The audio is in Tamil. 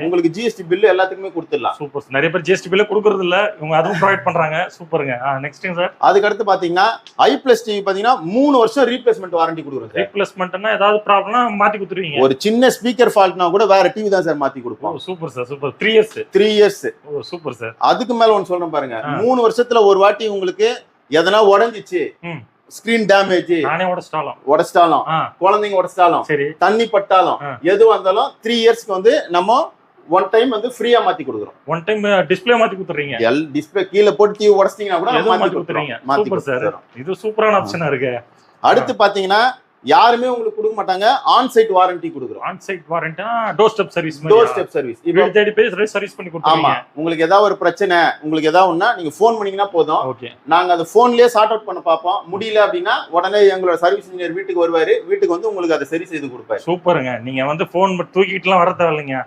உங்களுக்கு ஜிஎஸ்டி பில் எல்லாத்துக்குமே கொடுத்துடலாம். சூப்பர். நிறைய பேர் ஜிஎஸ்டி பில் கொடுக்கறது இல்ல, இவங்க அதுவும் ப்ரொவைட் பண்றாங்க. சூப்பருங்க. நெக்ஸ்ட்ங்க சார். அதுக்கு அடுத்து பாத்தீங்கன்னா i+ டிவி பாத்தீங்கன்னா 3 வருஷம் ரீப்ளேஸ்மெண்ட் வாரண்டி கொடுக்குறோம். ரீப்ளேஸ்மென்ட்னா ஏதாவது ப்ராப்ளம்னா மாத்தி கொடுத்துருவீங்க. ஒரு சின்ன ஸ்பீக்கர் ஃபால்ட்னா கூட வேற டிவி தான் சார் மாத்தி கொடுப்போம். Super sir, super. 3 years. 3 years. Oh super sir. அதுக்கு மேல ஒன்னு சொல்றேன் பாருங்க. 3 வருஷத்துல ஒரு வாட்டி உங்களுக்கு எதனா உடைஞ்சிச்சு, ஸ்கிரீன் டேமேஜ், நானே உடைச்சிட்டாலும் குழந்தைங்க உடைச்சிட்டாலும் தண்ணி பட்டாலும் எது வந்தாலும் 3 இயர்ஸ்க்கு வந்து நம்ம ஒன் டைம் வந்து ஃப்ரீயா மாத்தி கொடுக்குறோம். ஒன் டைம் டிஸ்ப்ளே மாத்தி கொடுத்துறீங்க. டிஸ்ப்ளே கீழ போட்டு டிவி உடைச்சிட்டீங்கன்னா கூட மாத்தி கொடுத்துறீங்க. Super sir. இது சூப்பரான ஆப்ஷனா இருக்கு. அடுத்து பாத்தீங்கன்னா யாருமே உங்களுக்கு கொடுக்க மாட்டாங்க, ஆன் சைட் வாரண்டி கொடுக்குறோம். ஆன் சைட் வாரண்டினா டோர் ஸ்டெப் சர்வீஸ் மாதிரி. Door step service. இப்போ தேடி போய் சர்வீஸ் பண்ணி கொடுத்துருவீங்க. ஆமா. உங்களுக்கு ஏதாவது ஒரு பிரச்சனை, உங்களுக்கு ஏதாவது ஒண்ணா நீங்க ஃபோன் பண்ணீங்கன்னா போதும். ஓகே. நாங்க அது ஃபோன்லயே சார்ட் அவுட் பண்ண பாப்போம். முடியல அப்படின்னா உடனே எங்களோட சர்வீஸ் இன்ஜினியர் வீட்டுக்கு வருவாரு. வீட்டுக்கு வந்து உங்களுக்கு அதை சரி செய்து கொடுப்பாரு. சூப்பருங்க. நீங்க வந்து ஃபோன் தூக்கிட்டுலாம் வர தேவையில்லைங்க.